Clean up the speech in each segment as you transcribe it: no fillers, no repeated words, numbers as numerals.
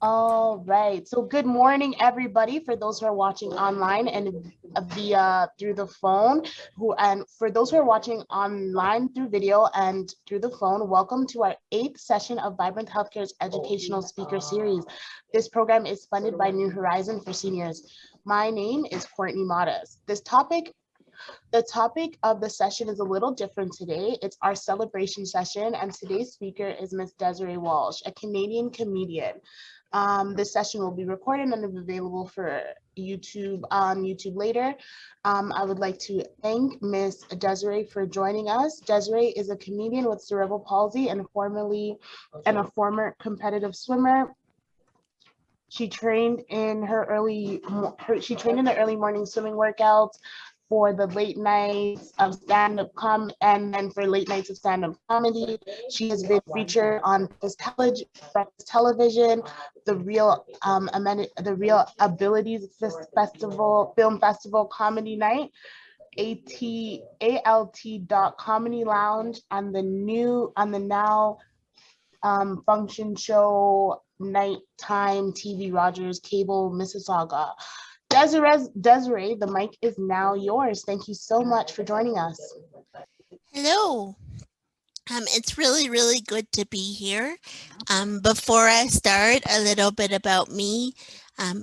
All right. So good morning, everybody, for those who are watching online and via through the phone, and for those who are watching online through video and through the phone, welcome to our 8th session of Vibrant Healthcare's Educational Speaker Series. This program is funded by New Horizon for Seniors. My name is Courtney Matas. The topic of the session is a little different today. It's our celebration session, and today's speaker is Miss Desiree Walsh, a Canadian comedian. This session will be recorded and available for YouTube on YouTube later. I would like to thank Miss Desiree for joining us. Desiree is a comedian with cerebral palsy and a former competitive swimmer. She trained in the early morning swimming workouts for the late nights of stand-up and then for late nights of stand-up comedy. She has been featured on television, the Real Abilities Film Festival Comedy Night, ALT Comedy Lounge, and the now function show nighttime TV Rogers Cable Mississauga. Desiree, the mic is now yours. Thank you so much for joining us. Hello. It's really good to be here. Before I start, a little bit about me.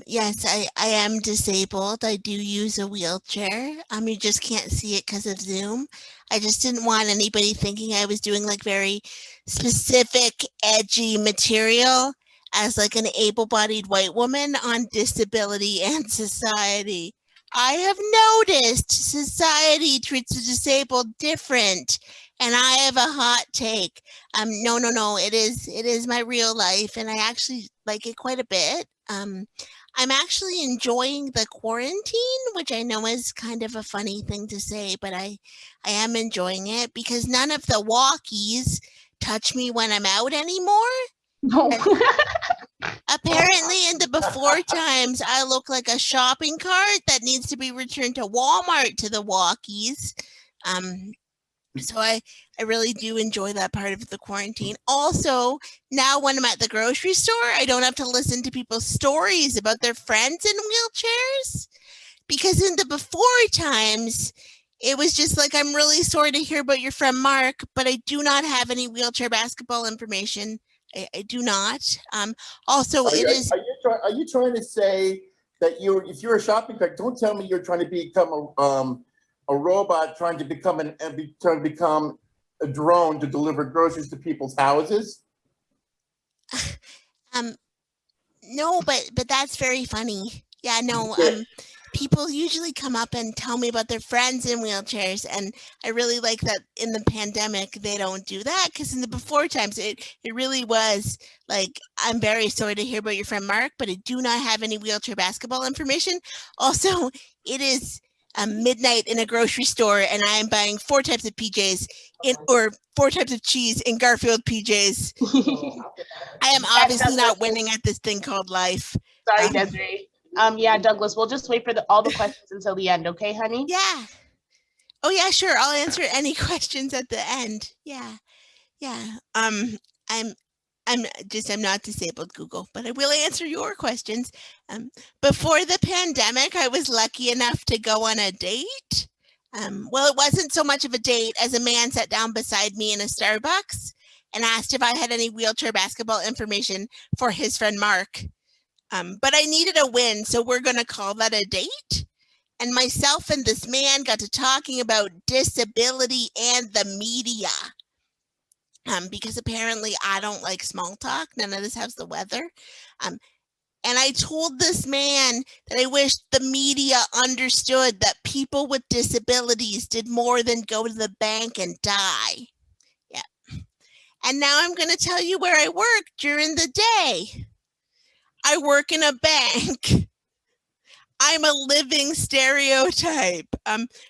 Yes, I am disabled. I do use a wheelchair. You just can't see it because of Zoom. I just didn't want anybody thinking I was doing like very specific, edgy material as like an able-bodied white woman on disability and society. I have noticed society treats the disabled different, and I have a hot take. No, it is my real life, and I actually like it quite a bit. I'm actually enjoying the quarantine, which I know is kind of a funny thing to say, but I am enjoying it because none of the walkies touch me when I'm out anymore. No. Apparently in the before times, I look like a shopping cart that needs to be returned to Walmart to the walkies. So I really do enjoy that part of the quarantine. Also, now when I'm at the grocery store, I don't have to listen to people's stories about their friends in wheelchairs. Because in the before times, it was just like, I'm really sorry to hear about your friend Mark, but I do not have any wheelchair basketball information. I do not. Also, Are you trying to say that if you're a shopping cart, don't tell me you're trying to become a robot trying to become a drone to deliver groceries to people's houses? No, but that's very funny. Yeah, no. People usually come up and tell me about their friends in wheelchairs, and I really like that in the pandemic they don't do that, because in the before times it really was like, I'm very sorry to hear about your friend Mark, but I do not have any wheelchair basketball information. Also, it is midnight in a grocery store, and I am buying 4 types of PJs or 4 types of cheese in Garfield PJs. I am obviously not winning at this thing called life. Sorry, Desiree. Yeah, Douglas, we'll just wait for all the questions until the end, okay, honey? Yeah. Oh yeah, sure. I'll answer any questions at the end. Yeah. I'm not disabled, Google, but I will answer your questions. Before the pandemic, I was lucky enough to go on a date. Well, it wasn't so much of a date as a man sat down beside me in a Starbucks and asked if I had any wheelchair basketball information for his friend Mark. But I needed a win, so we're going to call that a date. And myself and this man got to talking about disability and the media. Because apparently I don't like small talk. None of this has the weather. And I told this man that I wished the media understood that people with disabilities did more than go to the bank and die. Yeah. And now I'm going to tell you where I work during the day. I work in a bank. I'm a living stereotype.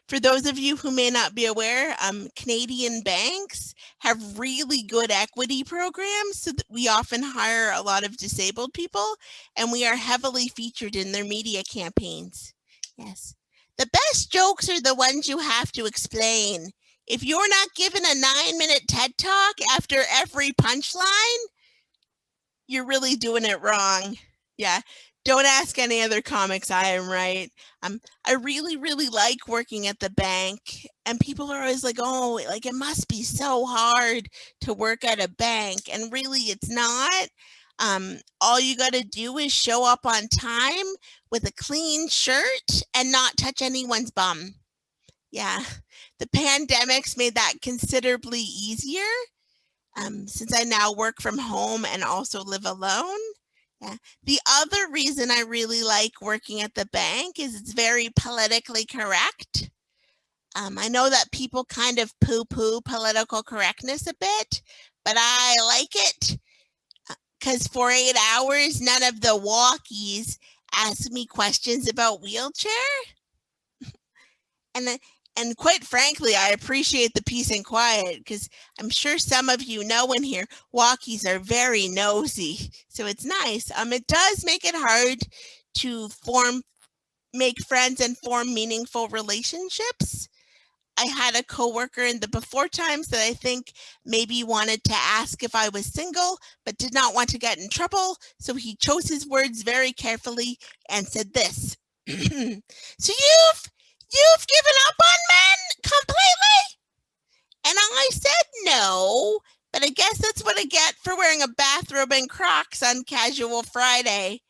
For those of you who may not be aware, Canadian banks have really good equity programs, so that we often hire a lot of disabled people, and we are heavily featured in their media campaigns. Yes. The best jokes are the ones you have to explain. If you're not given a 9-minute TED Talk after every punchline, you're really doing it wrong. Yeah. Don't ask any other comics. I am right. I really, really like working at the bank, and people are always like, oh, like it must be so hard to work at a bank. And really it's not. All you got to do is show up on time with a clean shirt and not touch anyone's bum. Yeah. The pandemic's made that considerably easier. Since I now work from home and also live alone. Yeah. The other reason I really like working at the bank is it's very politically correct. I know that people kind of poo-poo political correctness a bit, but I like it because for 8 hours, none of the walkies ask me questions about wheelchair. And quite frankly, I appreciate the peace and quiet because I'm sure some of you know in here, walkies are very nosy. So it's nice. It does make it hard to make friends and form meaningful relationships. I had a coworker in the before times that I think maybe wanted to ask if I was single, but did not want to get in trouble. So he chose his words very carefully and said this. So you've given up on men completely? And I said no, but I guess that's what I get for wearing a bathrobe and Crocs on casual Friday.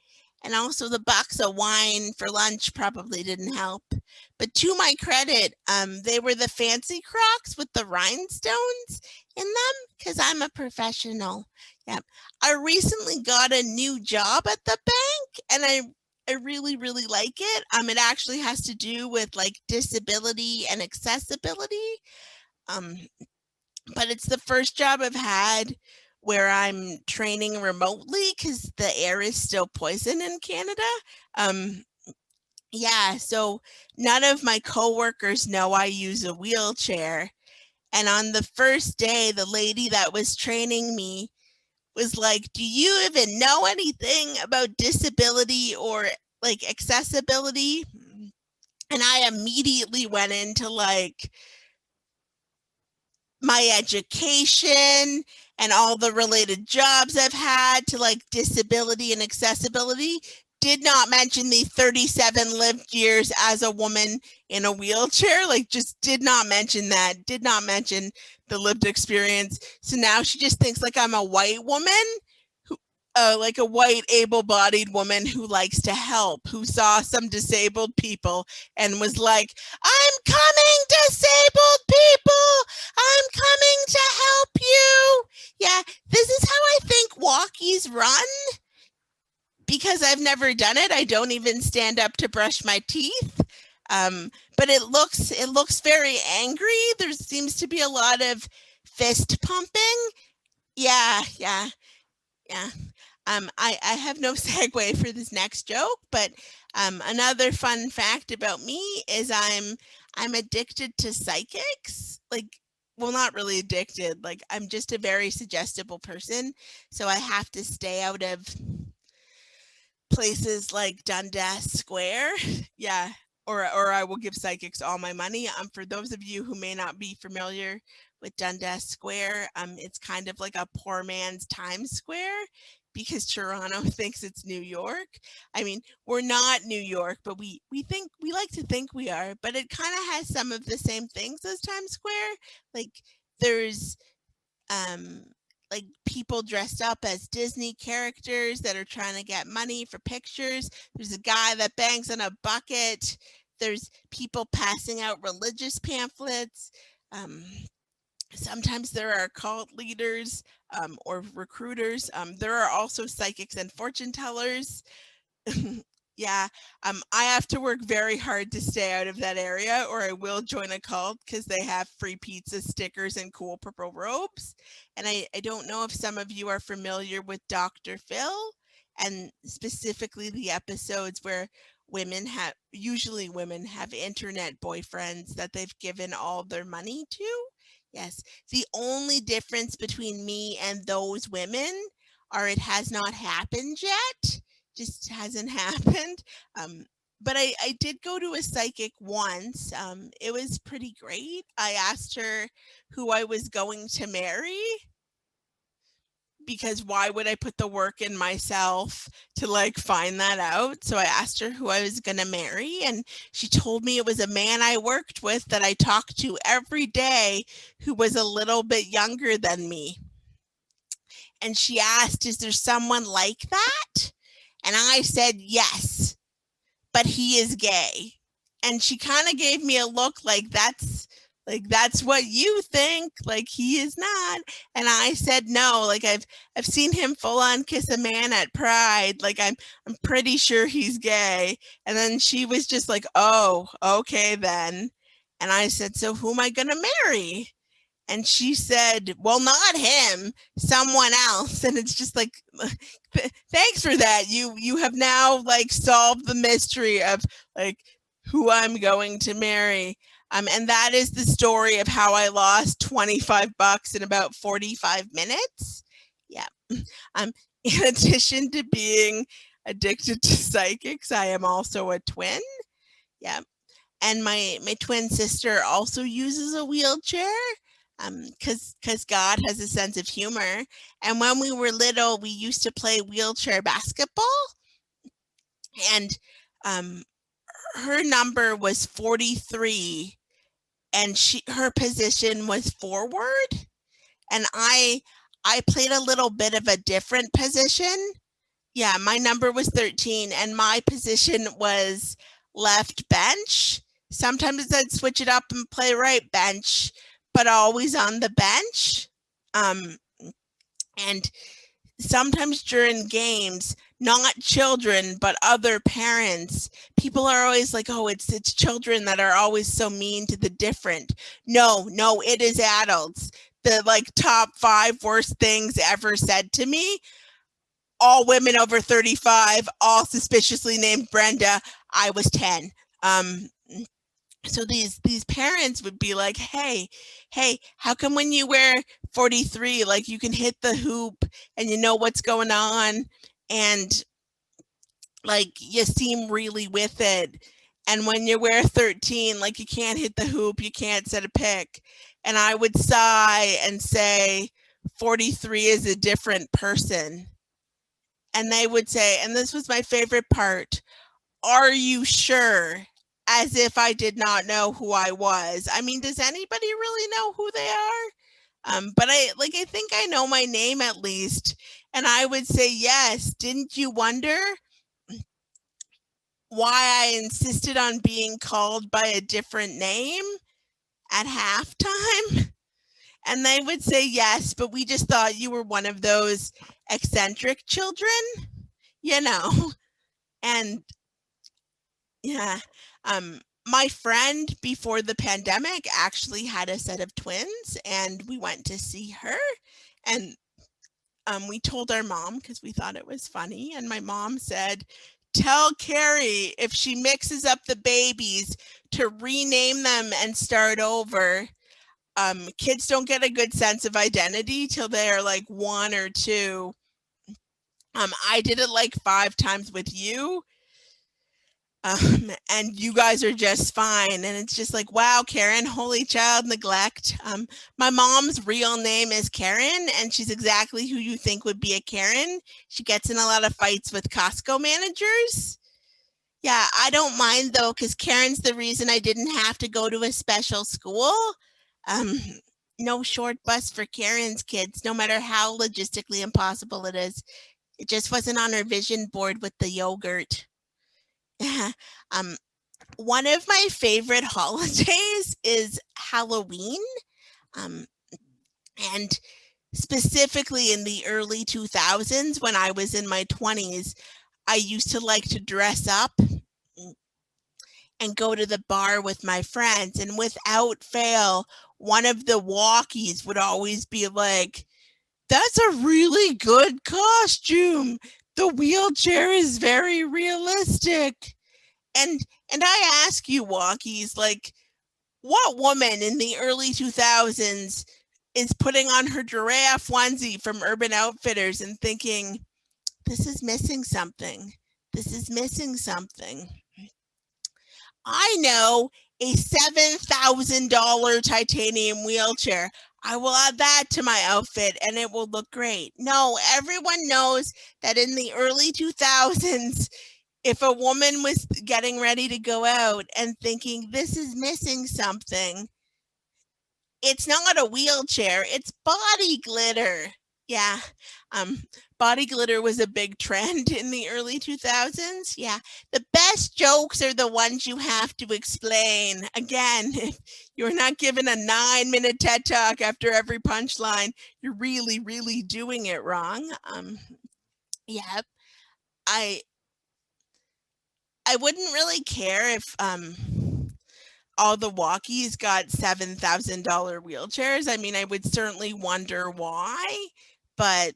And also the box of wine for lunch probably didn't help. But to my credit, they were the fancy Crocs with the rhinestones in them because I'm a professional. Yeah. I recently got a new job at the bank and I really, really like it. It actually has to do with like disability and accessibility. But it's the first job I've had where I'm training remotely because the air is still poison in Canada. Yeah, so none of my coworkers know I use a wheelchair. And on the first day, the lady that was training me was like, do you even know anything about disability or like accessibility? And I immediately went into like my education and all the related jobs I've had to like disability and accessibility. Did not mention the 37 lived years as a woman in a wheelchair, like just did not mention that, did not mention the lived experience. So now she just thinks like I'm a white woman, who, like a white able-bodied woman who likes to help, who saw some disabled people and was like, I'm coming, disabled people, I'm coming to help you. Yeah, this is how I think walkies run. Because I've never done it, I don't even stand up to brush my teeth. But it looks very angry. There seems to be a lot of fist pumping. Yeah. I have no segue for this next joke, but another fun fact about me is I'm addicted to psychics. Like, well, not really addicted. Like, I'm just a very suggestible person, so I have to stay out of places like Dundas Square. Yeah. Or I will give psychics all my money. For those of you who may not be familiar with Dundas Square, it's kind of like a poor man's Times Square because Toronto thinks it's New York. I mean, we're not New York, but we like to think we are, but it kind of has some of the same things as Times Square. Like there's like people dressed up as Disney characters that are trying to get money for pictures. There's a guy that bangs on a bucket. There's people passing out religious pamphlets. Sometimes there are cult leaders or recruiters. There are also psychics and fortune tellers. Yeah, I have to work very hard to stay out of that area or I will join a cult because they have free pizza, stickers, and cool purple robes. And I don't know if some of you are familiar with Dr. Phil and specifically the episodes where usually women have internet boyfriends that they've given all their money to. Yes, the only difference between me and those women are it has not happened yet. Just hasn't happened. But I did go to a psychic once. It was pretty great. I asked her who I was going to marry. because why would I put the work in myself to like find that out? So I asked her who I was going to marry, and she told me it was a man I worked with that I talked to every day who was a little bit younger than me. And she asked, is there someone like that? And I said, yes, but he is gay. And she kind of gave me a look like that's what you think, like he is not. And I said, no, like I've seen him full on kiss a man at Pride. Like I'm pretty sure he's gay. And then she was just like, oh, okay then. And I said, so who am I gonna marry? And she said, well, not him, someone else. And it's just like, thanks for that. You have now like solved the mystery of like who I'm going to marry. And that is the story of how I lost $25 in about 45 minutes. Yeah. In addition to being addicted to psychics, I am also a twin. Yeah. And my twin sister also uses a wheelchair. Because God has a sense of humor. And when we were little, we used to play wheelchair basketball. And her number was 43, and her position was forward. And I played a little bit of a different position. Yeah, my number was 13, and my position was left bench. Sometimes I'd switch it up and play right bench, but always on the bench. And sometimes during games, not children, but other parents, people are always like, oh, it's children that are always so mean to the different. No, it is adults. The like top 5 worst things ever said to me, all women over 35, all suspiciously named Brenda. I was 10. So these parents would be like, hey, how come when you wear 43, like you can hit the hoop and you know what's going on, and like you seem really with it, and when you wear 13, like you can't hit the hoop, you can't set a pick. And I would sigh and say 43 is a different person. And they would say, and this was my favorite part, are you sure? As if I did not know who I was. I mean, does anybody really know who they are? But I think I know my name at least. And I would say, yes. Didn't you wonder why I insisted on being called by a different name at halftime? And they would say, yes, but we just thought you were one of those eccentric children, you know. And yeah, my friend before the pandemic actually had a set of twins, and we went to see her, and we told our mom because we thought it was funny, and my mom said, tell Carrie if she mixes up the babies to rename them and start over. Kids don't get a good sense of identity till they're like 1 or 2. I did it like 5 times with you. And you guys are just fine. And it's just like, wow, Karen, holy child neglect. My mom's real name is Karen, and she's exactly who you think would be a Karen. She gets in a lot of fights with Costco managers. Yeah, I don't mind though, because Karen's the reason I didn't have to go to a special school. No short bus for Karen's kids, no matter how logistically impossible it is. It just wasn't on her vision board with the yogurt. One of my favorite holidays is Halloween. And specifically in the early 2000s, when I was in my 20s, I used to like to dress up and go to the bar with my friends. And without fail, one of the walkies would always be like, that's a really good costume. The wheelchair is very realistic. And I ask you, walkies, like, what woman in the early 2000s is putting on her giraffe onesie from Urban Outfitters and thinking, this is missing something. This is missing something. I know a $7,000 titanium wheelchair. I will add that to my outfit and it will look great. No, everyone knows that in the early 2000s, if a woman was getting ready to go out and thinking this is missing something, it's not a wheelchair, it's body glitter. Yeah, body glitter was a big trend in the early 2000s. Yeah, the best jokes are the ones you have to explain. Again, if you're not given a 9-minute TED Talk after every punchline, you're really, really doing it wrong. Yeah, I wouldn't really care if all the walkies got $7,000 wheelchairs. I mean, I would certainly wonder why, but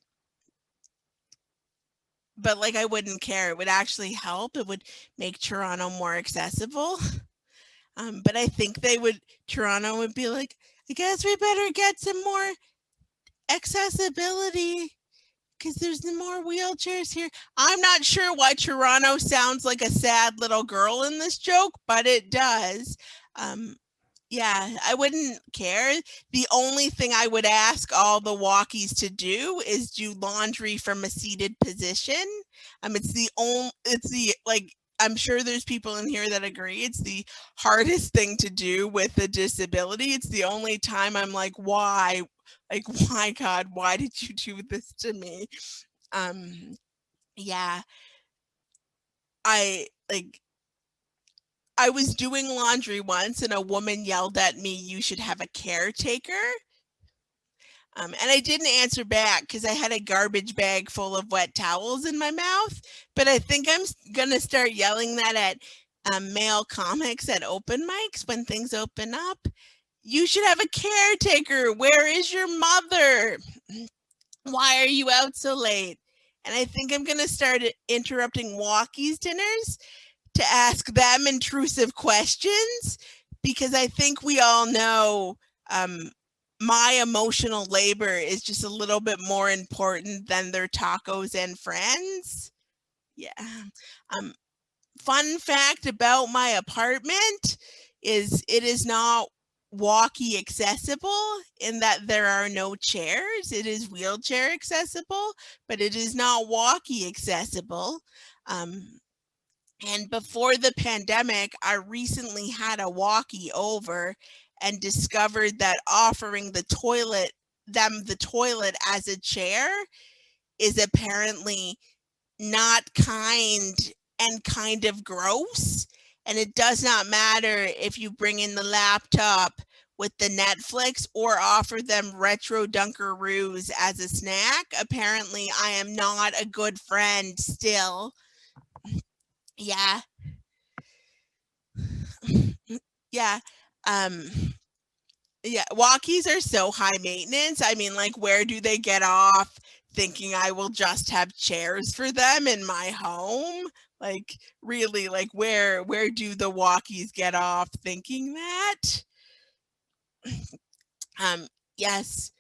like I wouldn't care. It would actually help. It would make Toronto more accessible. But I think Toronto would be like, I guess we better get some more accessibility because there's more wheelchairs here. I'm not sure why Toronto sounds like a sad little girl in this joke, but it does. Yeah, I wouldn't care. The only thing I would ask all the walkies to do is do laundry from a seated position. I'm sure there's people in here that agree. It's the hardest thing to do with a disability. It's the only time I'm like, why? Like, why, God, why did you do this to me? Yeah, I was doing laundry once and a woman yelled at me, you should have a caretaker. And I didn't answer back because I had a garbage bag full of wet towels in my mouth. But I think I'm going to start yelling that at male comics at open mics when things open up. You should have a caretaker. Where is your mother? Why are you out so late? And I think I'm going to start interrupting walkies dinners to ask them intrusive questions, because I think we all know my emotional labor is just a little bit more important than their tacos and friends. Yeah. Fun fact about my apartment is it is not walkie accessible in that there are no chairs. It is wheelchair accessible, but it is not walkie accessible. And before the pandemic, I recently had a walkie over and discovered that offering the toilet as a chair is apparently not kind and kind of gross. And it does not matter if you bring in the laptop with the Netflix or offer them retro Dunkaroos as a snack. Apparently, I am not a good friend still. Yeah. Yeah. Yeah, walkies are so high maintenance. I mean, like, where do they get off thinking I will just have chairs for them in my home? Like, really, like, where do the walkies get off thinking that? Yes.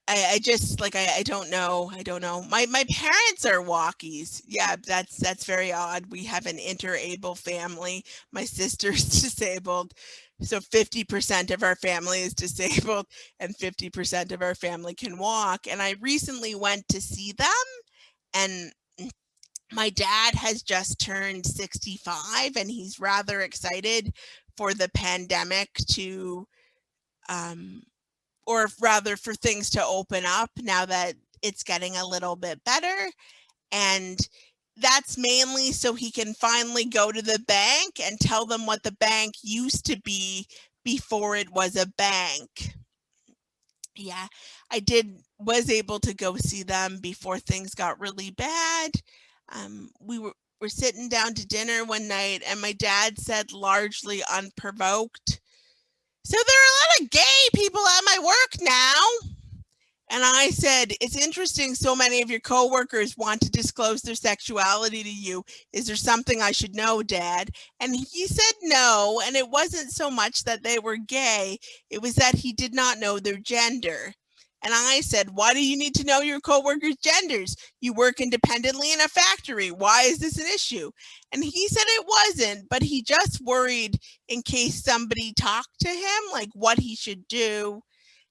I just like I don't know. My parents are walkies. Yeah, that's very odd. We have an interable family. My sister's disabled. So 50% of our family is disabled and 50% of our family can walk. And I recently went to see them, and my dad has just turned 65 and he's rather excited for the pandemic to or rather for things to open up now that it's getting a little bit better. And that's mainly so he can finally go to the bank and tell them what the bank used to be before it was a bank. Yeah, I was able to go see them before things got really bad. We were sitting down to dinner one night and my dad said, largely unprovoked, so there are a lot of gay people at my work now. And I said, it's interesting so many of your coworkers want to disclose their sexuality to you. Is there something I should know, Dad? And he said no, and it wasn't so much that they were gay, it was that he did not know their gender. And I said, why do you need to know your coworkers' genders? You work independently in a factory. Why is this an issue? And he said it wasn't, but he just worried in case somebody talked to him, like what he should do.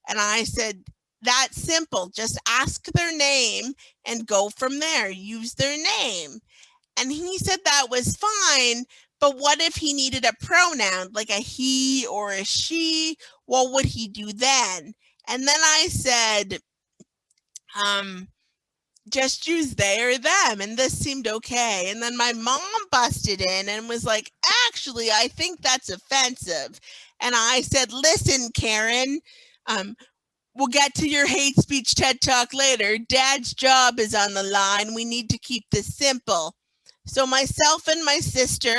And I said, that's simple. Just ask their name and go from there. Use their name. And he said that was fine. But what if he needed a pronoun, like a he or a she? What would he do then? And then I said, just use they or them, and this seemed okay. And then my mom busted in and was like, actually, I think that's offensive. And I said, listen, Karen, we'll get to your hate speech TED Talk later. Dad's job is on the line. We need to keep this simple. So myself and my sister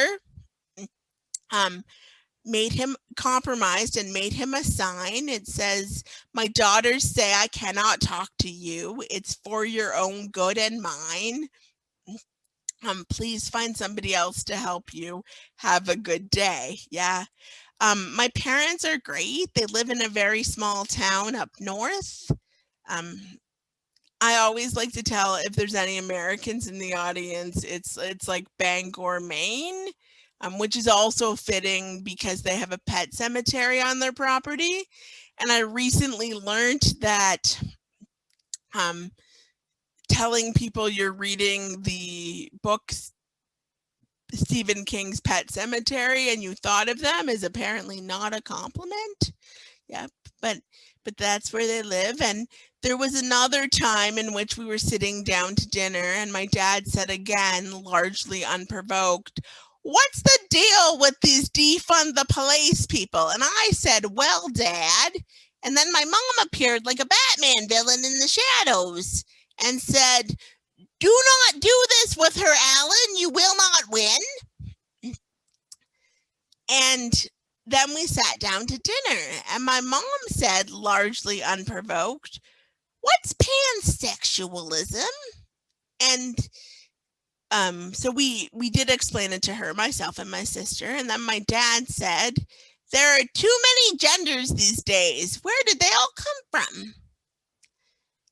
made him compromised and made him a sign. It says, my daughters say I cannot talk to you. It's for your own good and mine. Please find somebody else to help you. Have a good day. Yeah. My parents are great. They live in a very small town up north. I always like to tell, if there's any Americans in the audience, it's like Bangor, Maine. Which is also fitting because they have a pet cemetery on their property. And I recently learned that telling people you're reading the books Stephen King's Pet Cemetery and you thought of them is apparently not a compliment. Yep, but that's where they live. And there was another time in which we were sitting down to dinner and my dad said again, largely unprovoked, what's the deal with these defund the police people? And I said, well, Dad. And then my mom appeared like a Batman villain in the shadows and said, do not do this with her, Alan. You will not win. And then we sat down to dinner and my mom said, largely unprovoked, what's pansexualism? And so we did explain it to her, myself and my sister. And then my dad said, there are too many genders these days. Where did they all come from?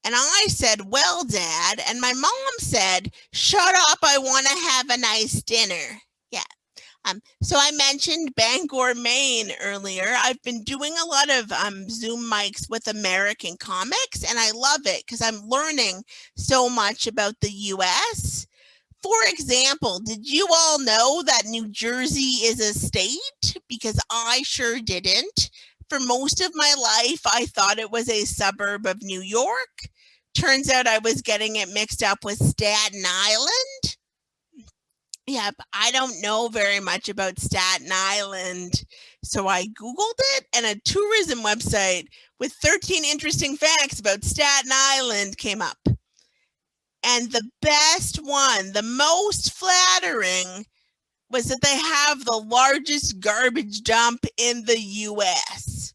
And I said, well, Dad. And my mom said, shut up. I want to have a nice dinner. Yeah. So I mentioned Bangor, Maine earlier. I've been doing a lot of Zoom mics with American comics, and I love it because I'm learning so much about the US. For example, did you all know that New Jersey is a state? Because I sure didn't. For most of my life, I thought it was a suburb of New York. Turns out I was getting it mixed up with Staten Island. Yep, I don't know very much about Staten Island. So I Googled it, and a tourism website with 13 interesting facts about Staten Island came up. And the best one, the most flattering, was that they have the largest garbage dump in the US.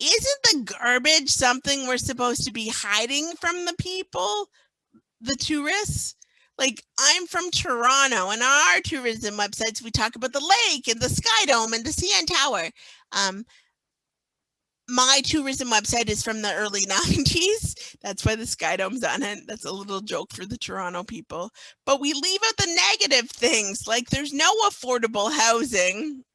Isn't the garbage something we're supposed to be hiding from the people, the tourists? Like, I'm from Toronto, and on our tourism websites, we talk about the lake and the Sky Dome and the CN Tower. My tourism website is from the early 90s. That's why the Sky Dome's on it. That's a little joke for the Toronto people. But we leave out the negative things, like there's no affordable housing.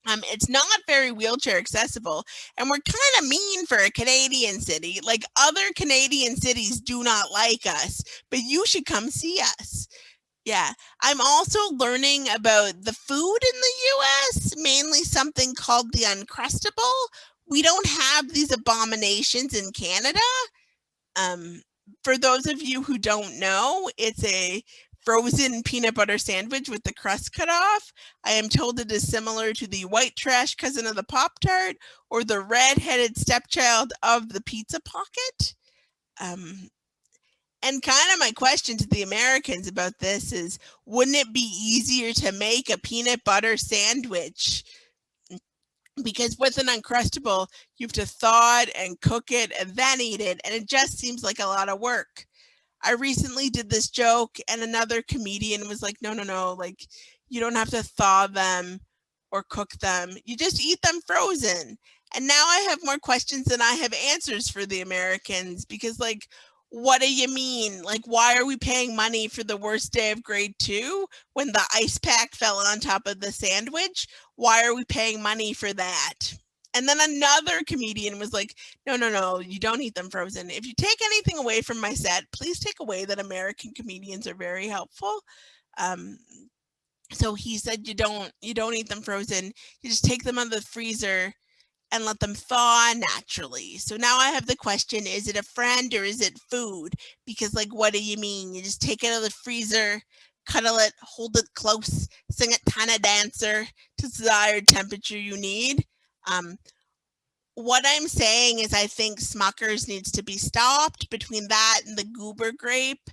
It's not very wheelchair accessible, and we're kind of mean for a Canadian city. Like, other Canadian cities do not like us, but you should come see us. Yeah, I'm also learning about the food in the US, mainly something called the Uncrustable. We don't have these abominations in Canada. For those of you who don't know, it's a frozen peanut butter sandwich with the crust cut off. I am told it is similar to the white trash cousin of the Pop-Tart or the red-headed stepchild of the Pizza Pocket. And kind of my question to the Americans about this is, wouldn't it be easier to make a peanut butter sandwich? Because with an Uncrustable, you have to thaw it and cook it and then eat it. And it just seems like a lot of work. I recently did this joke and another comedian was like, no, like, you don't have to thaw them or cook them. You just eat them frozen. And now I have more questions than I have answers for the Americans, because, like, what do you mean? Like, why are we paying money for the worst day of grade 2 when the ice pack fell on top of the sandwich? Why are we paying money for that? And then another comedian was like, no, you don't eat them frozen. If you take anything away from my set, please take away that American comedians are very helpful. So he said, you don't eat them frozen. You just take them out of the freezer and let them thaw naturally. So now I have the question, is it a friend or is it food? Because like, what do you mean? You just take it out of the freezer, cuddle it, hold it close, sing it Tana Dancer to the desired temperature you need. What I'm saying is I think Smucker's needs to be stopped between that and the Goober grape.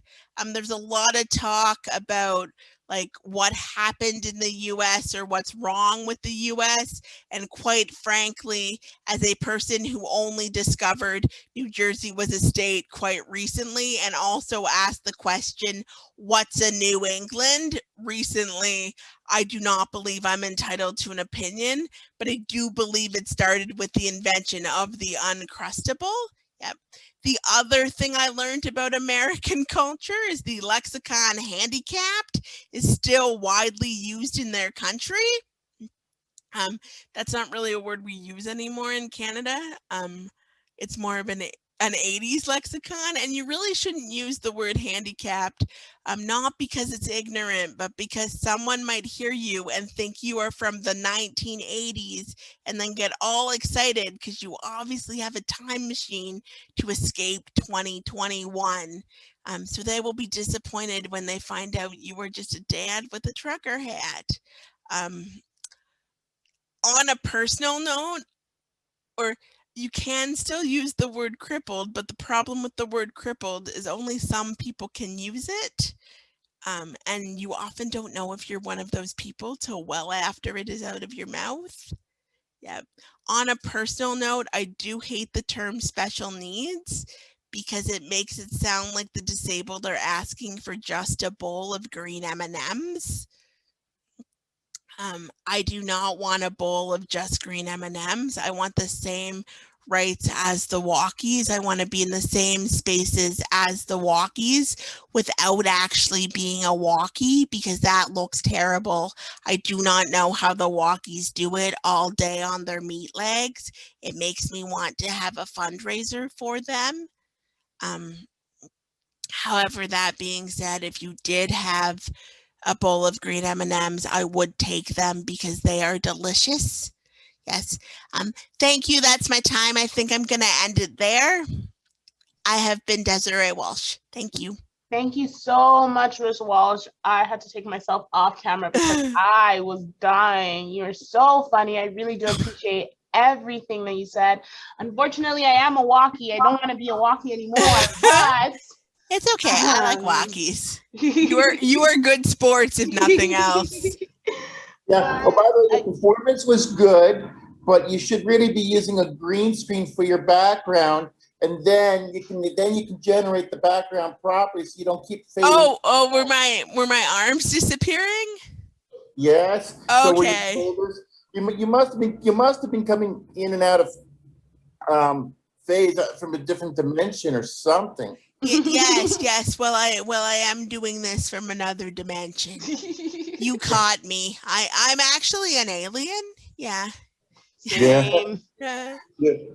There's a lot of talk about like what happened in the US or what's wrong with the US. And quite frankly, as a person who only discovered New Jersey was a state quite recently and also asked the question, what's a New England recently, I do not believe I'm entitled to an opinion, but I do believe it started with the invention of the Uncrustable. Yep. The other thing I learned about American culture is the lexicon handicapped is still widely used in their country. That's not really a word we use anymore in Canada. It's more of an 80s lexicon, and you really shouldn't use the word handicapped, not because it's ignorant, but because someone might hear you and think you are from the 1980s and then get all excited because you obviously have a time machine to escape 2021. So they will be disappointed when they find out you were just a dad with a trucker hat. On a personal note, or you can still use the word crippled, but the problem with the word crippled is only some people can use it. And you often don't know if you're one of those people till well after it is out of your mouth. Yeah. On a personal note, I do hate the term special needs because it makes it sound like the disabled are asking for just a bowl of green M&Ms. I do not want a bowl of just green M&Ms. I want the same rights as the walkies. I want to be in the same spaces as the walkies without actually being a walkie because that looks terrible. I do not know how the walkies do it all day on their meat legs. It makes me want to have a fundraiser for them. However, that being said, if you did have a bowl of green M&Ms, I would take them because they are delicious. Yes. Thank you. That's my time. I think I'm going to end it there. I have been Desiree Walsh. Thank you. Thank you so much, Ms. Walsh. I had to take myself off camera because I was dying. You're so funny. I really do appreciate everything that you said. Unfortunately, I am a walkie. I don't want to be a walkie anymore, but it's okay. I like walkies. You are good sports, if nothing else. Yeah. Oh, by the way, the performance was good, but you should really be using a green screen for your background, and then you can generate the background properly, so you don't keep fading. Oh, were my arms disappearing? Yes. Okay. So you must have been coming in and out of phase from a different dimension or something. Yes. Well, I am doing this from another dimension. You caught me. I'm actually an alien. Yeah. Same. Yeah.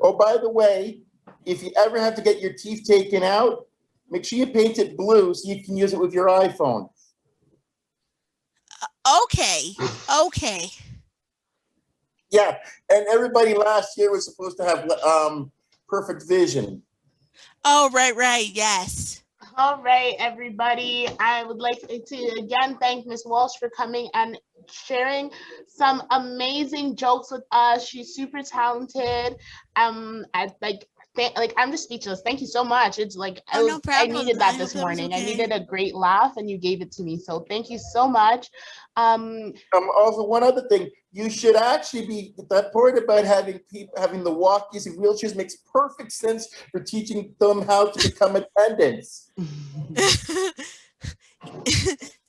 Oh, by the way, if you ever have to get your teeth taken out, make sure you paint it blue so you can use it with your iPhone. Okay. Yeah, and everybody last year was supposed to have perfect vision. Oh, right. Yes. All right, everybody. I would like to again thank Ms. Walsh for coming and sharing some amazing jokes with us. She's super talented. I'm just speechless. Thank you so much. It's like no problem. I needed that this morning. Okay. I needed a great laugh, and you gave it to me. So thank you so much. Also, one other thing, you should actually be that part about having the walkies and wheelchairs makes perfect sense for teaching them how to become attendants.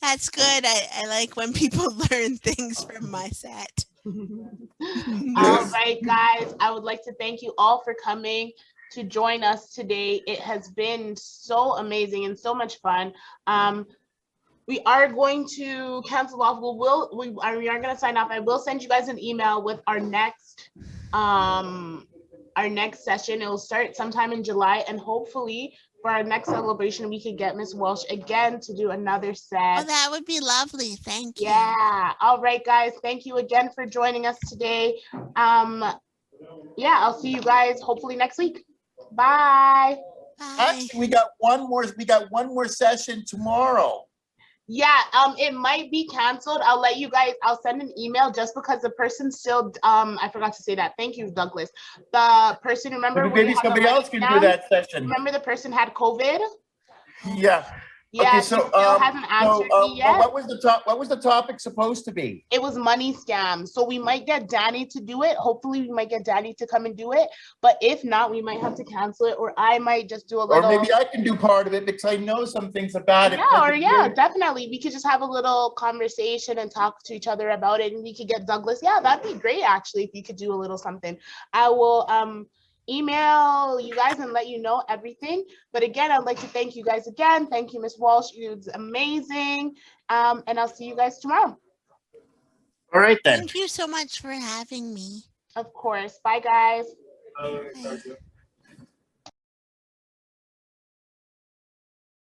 That's good. I like when people learn things from my set. All right, guys. I would like to thank you all for coming to join us today. It has been so amazing and so much fun. We are going to cancel off. We are going to sign off. I will send you guys an email with our next our next session. It will start sometime in July, and hopefully for our next celebration, we could get Miss Walsh again to do another set. Oh, that would be lovely. Thank you. Yeah. All right, guys. Thank you again for joining us today. Yeah, I'll see you guys hopefully next week. Bye. Bye. Actually, we got one more session tomorrow. Yeah, it might be canceled. I'll let you guys, I'll send an email just because the person still, I forgot to say that. Thank you, Douglas. The person, remember? Maybe somebody else can do that session. Remember the person had COVID? Yeah. Yeah, Okay, she still hasn't answered me yet. What was the topic supposed to be? It was money scams. So we might get Danny to do it. Hopefully we might get Danny to come and do it. But if not, we might have to cancel it, or I might just do a little. Or maybe I can do part of it because I know some things about it. Yeah, definitely. We could just have a little conversation and talk to each other about it, and we could get Douglas. Yeah, that'd be great actually if you could do a little something. I will email you guys and let you know everything. But again, I'd like to thank you guys again. Thank you, Miss Walsh. It was amazing. And I'll see you guys tomorrow. All right then. Thank you so much for having me. Of course. Bye, guys. Bye.